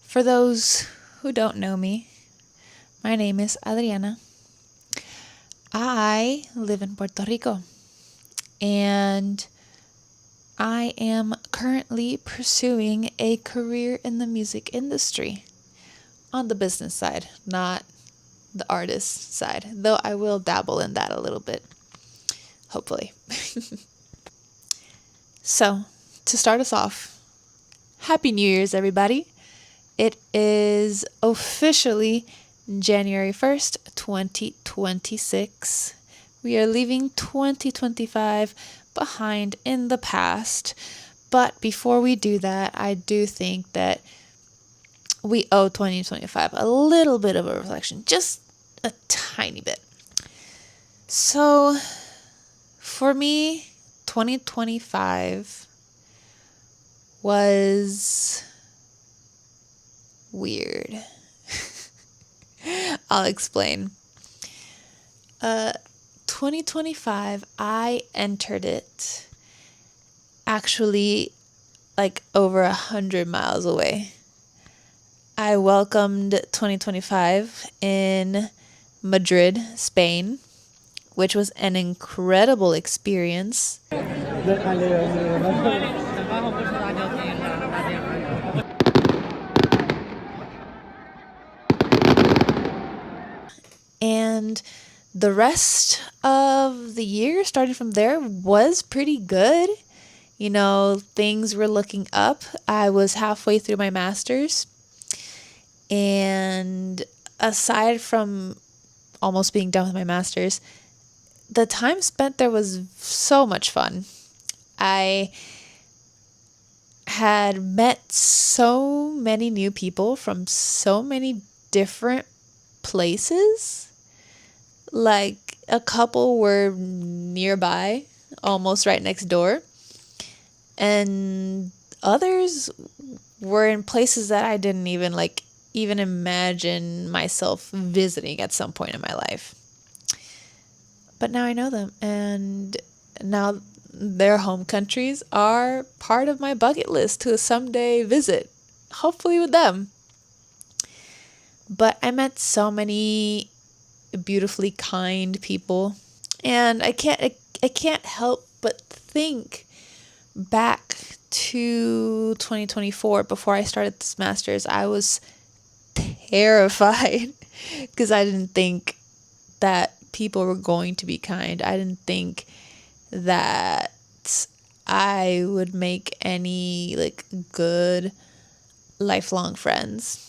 For those who don't know me, my name is Adriana. I live in Puerto Rico and I am currently pursuing a career in the music industry on the business side, not the artist side, though I will dabble in that a little bit, hopefully. So, to start us off, Happy New Year's, everybody. It is officially January 1st, 2026. We are leaving 2025 behind in the past. But before we do that, I do think that we owe 2025 a little bit of a reflection, just a tiny bit. So, for me, 2025 was weird. I'll explain. 2025, I entered it actually like over 100 miles away. I welcomed 2025 in Madrid, Spain, which was an incredible experience. And the rest of the year, starting from there, was pretty good. You know, things were looking up. I was halfway through my master's. And aside from almost being done with my master's, the time spent there was so much fun. I had met so many new people from so many different places. Like a couple were nearby, almost right next door. And others were in places that I didn't even imagine myself visiting at some point in my life. But now I know them, and now their home countries are part of my bucket list to someday visit, hopefully with them. But I met so many beautifully kind people, and I can't help but think back to 2024 before I started this master's. I was terrified because I didn't think that people were going to be kind. I didn't think that I would make any good lifelong friends.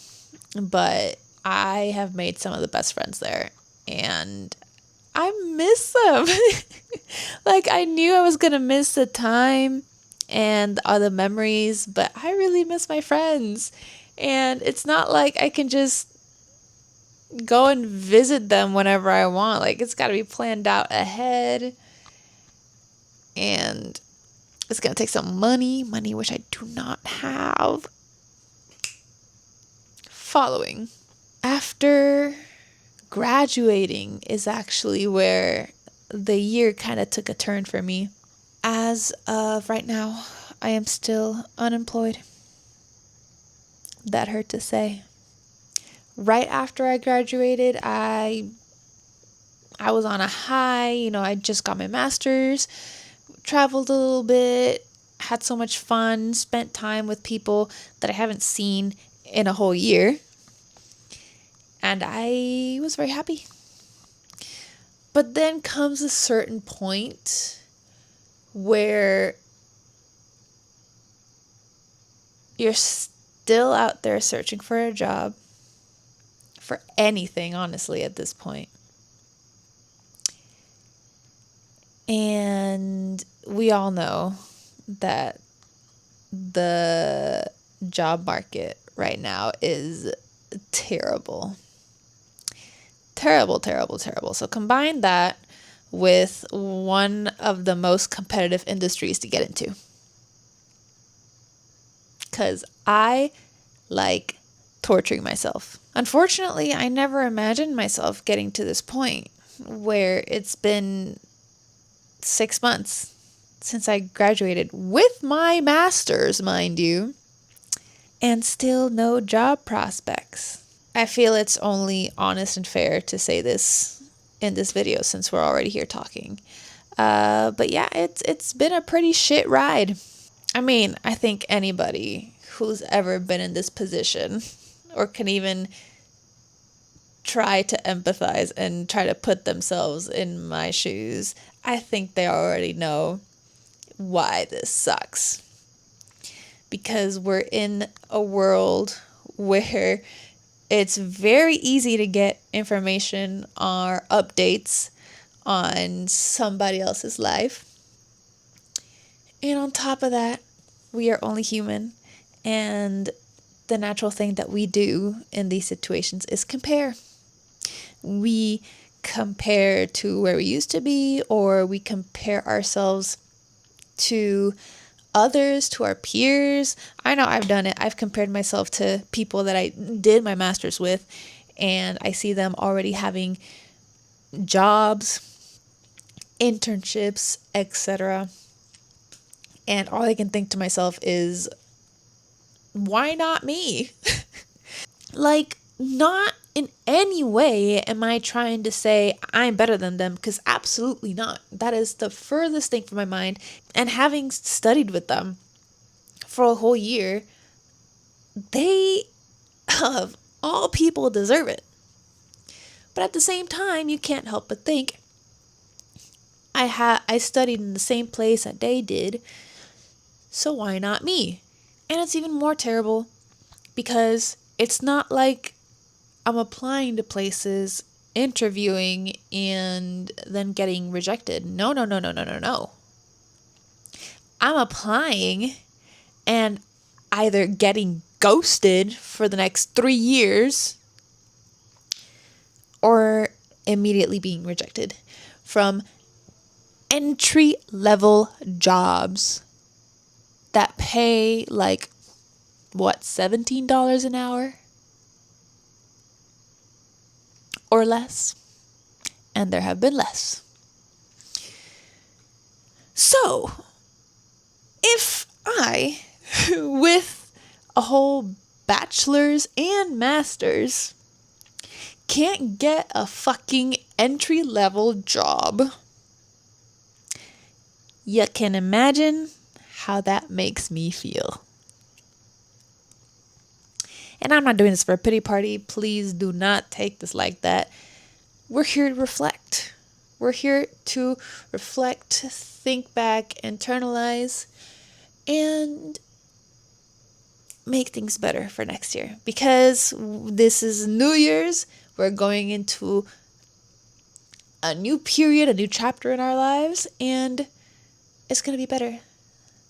But I have made some of the best friends there, and I miss them. I knew I was going to miss the time and all the memories, but I really miss my friends. And it's not like I can just go and visit them whenever I want. It's got to be planned out ahead. And it's going to take some money which I do not have. Following. After graduating is actually where the year kind of took a turn for me. As of right now, I am still unemployed. That hurt to say. Right after I graduated, I was on a high. I just got my master's, traveled a little bit, had so much fun, spent time with people that I haven't seen in a whole year. And I was very happy. But then comes a certain point where you're still out there searching for a job, for anything, honestly, at this point. And we all know that the job market right now is terrible. Terrible, terrible, terrible. So combine that with one of the most competitive industries to get into. Because I like torturing myself. Unfortunately, I never imagined myself getting to this point where it's been 6 months since I graduated with my master's, mind you. and still no job prospects. I feel it's only honest and fair to say this in this video since we're already here talking. But yeah, it's been a pretty shit ride. I mean, I think anybody who's ever been in this position or can even try to empathize and try to put themselves in my shoes, I think they already know why this sucks. Because we're in a world where it's very easy to get information or updates on somebody else's life. And on top of that, we are only human. And the natural thing that we do in these situations is compare. We compare to where we used to be, or we compare ourselves to others, to our peers. I know I've done it. I've compared myself to people that I did my master's with, and I see them already having jobs, internships, etc. And all I can think to myself is, why not me? Like, not in any way am I trying to say I'm better than them, because absolutely not. That is the furthest thing from my mind. And having studied with them for a whole year, they, of all people, deserve it. But at the same time, you can't help but think, I studied in the same place that they did, so why not me? And it's even more terrible because it's not like I'm applying to places, interviewing, and then getting rejected. No, no, no, no, no, no, no. I'm applying and either getting ghosted for the next 3 years or immediately being rejected from entry level jobs that pay like, what, $17 an hour or less? And there have been less. So, if I, with a whole bachelor's and master's, can't get a fucking entry level job, you can imagine how that makes me feel. And I'm not doing this for a pity party. Please do not take this like that. We're here to reflect. We're here to reflect, think back, internalize, and make things better for next year. Because this is New Year's. We're going into a new period, a new chapter in our lives, and it's going to be better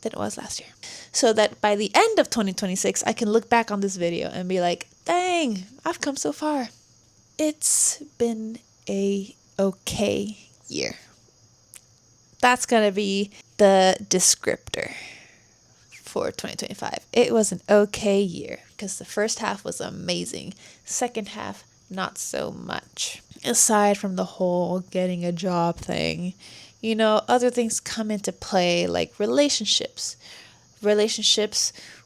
than it was last year. So that by the end of 2026, I can look back on this video and be like, dang, I've come so far. It's been a okay year. That's going to be the descriptor for 2025. It was an okay year because the first half was amazing. Second half, not so much. Aside from the whole getting a job thing, you know, other things come into play, like relationships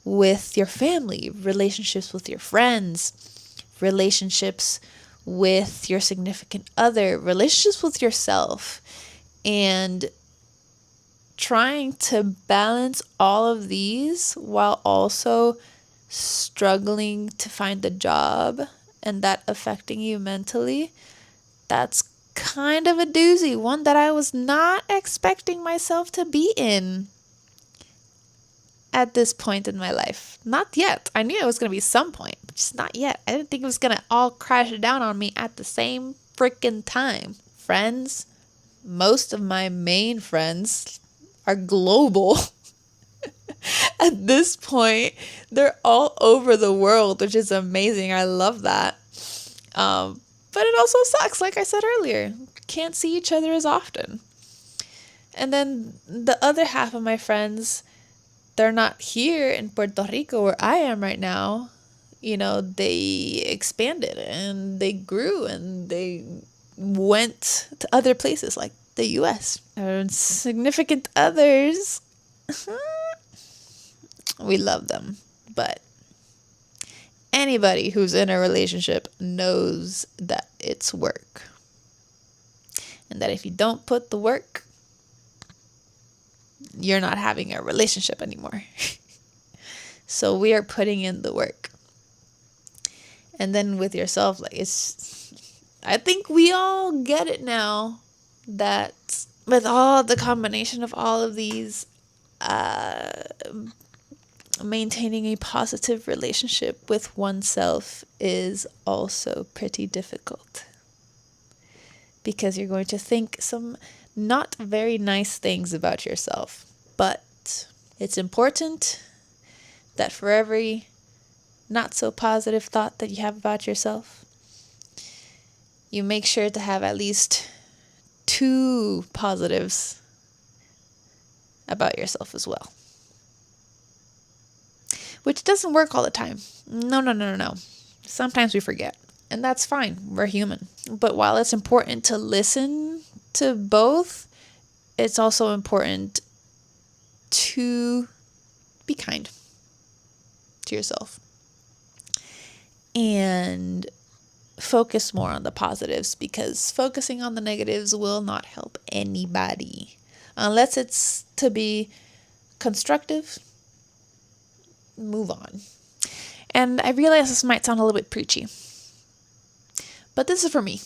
with your family, relationships with your friends, relationships with your significant other, relationships with yourself, and trying to balance all of these while also struggling to find a job and that affecting you mentally. That's kind of a doozy, one that I was not expecting myself to be in at this point in my life. Not yet. I knew it was going to be some point, but just not yet. I didn't think it was going to all crash down on me at the same freaking time. Friends, most of my main friends are global. At this point, they're all over the world, which is amazing. I love that. But it also sucks, like I said earlier. Can't see each other as often. And then the other half of my friends, they're not here in Puerto Rico where I am right now. You know, they expanded and they grew and they went to other places like the US. Our significant others, we love them, but anybody who's in a relationship knows that it's work. And that if you don't put the work, you're not having a relationship anymore. So we are putting in the work. And then with yourself, like I think we all get it now that with all the combination of all of these, maintaining a positive relationship with oneself is also pretty difficult. Because you're going to think some not very nice things about yourself. But it's important that for every not so positive thought that you have about yourself, you make sure to have at least 2 positives about yourself as well. Which doesn't work all the time. No. Sometimes we forget. And that's fine. We're human. But while it's important to listen to both, it's also important to be kind to yourself. And focus more on the positives, because focusing on the negatives will not help anybody. Unless it's to be constructive, move on. And I realize this might sound a little bit preachy, but this is for me.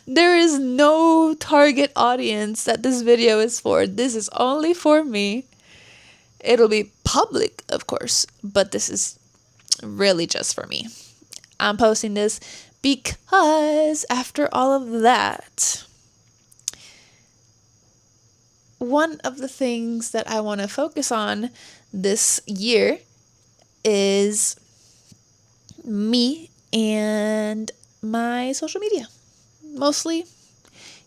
There is no target audience that this video is for. This is only for me. It'll be public, of course, but this is really just for me. I'm posting this because after all of that, one of the things that I want to focus on this year is me and my social media. Mostly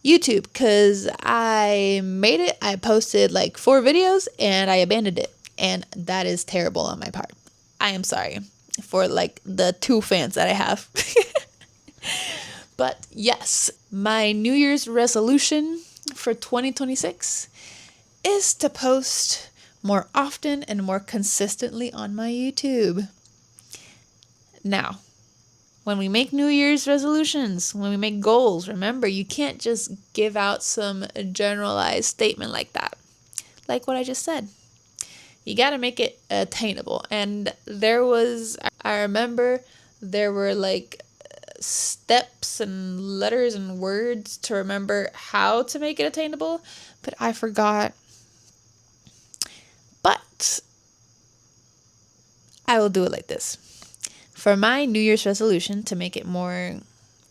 YouTube, because I made it. I posted like 4 videos and I abandoned it. And that is terrible on my part. I am sorry for like the 2 fans that I have. But yes, my New Year's resolution for 2026 is to post more often and more consistently on my YouTube. Now, when we make New Year's resolutions, when we make goals, remember, you can't just give out some generalized statement like that. Like what I just said. You got to make it attainable. And I remember there were like steps and letters and words to remember how to make it attainable, but I forgot. But I will do it like this. For my New Year's resolution, to make it more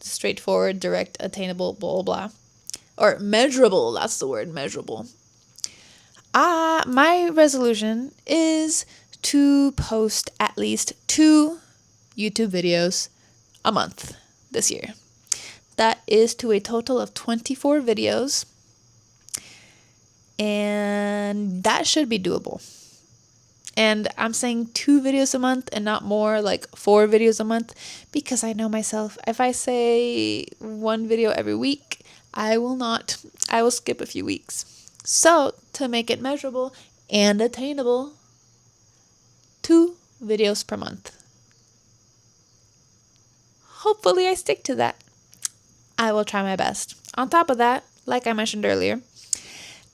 straightforward, direct, attainable, blah, blah, or measurable, that's the word, measurable. My resolution is to post at least 2 YouTube videos a month this year. That is to a total of 24 videos. And that should be doable. And I'm saying 2 videos a month and not more like 4 videos a month, because I know myself. If I say 1 video every week, I will not. I will skip a few weeks. So to make it measurable and attainable, 2 videos per month. Hopefully I stick to that. I will try my best. On top of that, like I mentioned earlier,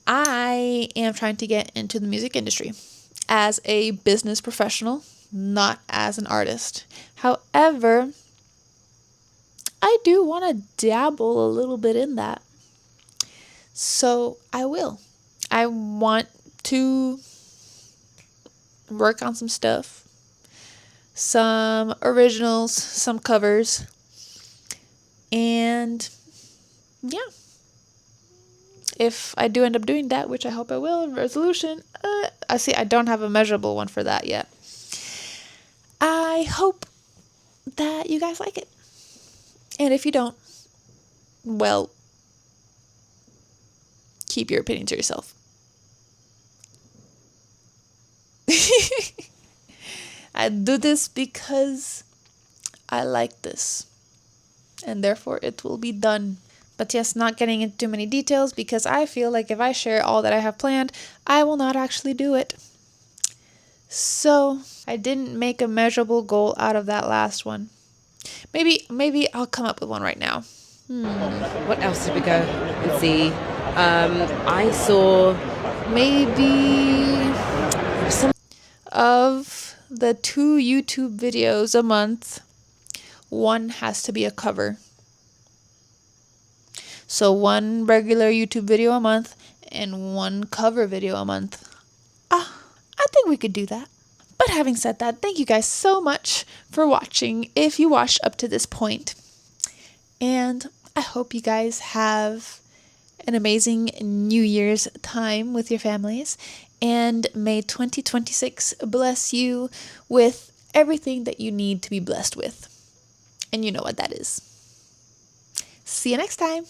I am trying to get into the music industry as a business professional, not as an artist. However, I do want to dabble a little bit in that. So I will. I want to work on some stuff, some originals, some covers, and yeah. If I do end up doing that, which I hope I will, resolution, I don't have a measurable one for that yet. I hope that you guys like it. And if you don't, well, keep your opinion to yourself. I do this because I like this. And therefore it will be done. But yes, not getting into too many details, because I feel like if I share all that I have planned, I will not actually do it. So I didn't make a measurable goal out of that last one. Maybe I'll come up with one right now. What else did we go and see? I saw maybe some. Of the 2 YouTube videos a month, one has to be a cover. So 1 regular YouTube video a month and 1 cover video a month. I think we could do that. But having said that, thank you guys so much for watching if you watched up to this point. And I hope you guys have an amazing New Year's time with your families. And may 2026 bless you with everything that you need to be blessed with. And you know what that is. See you next time.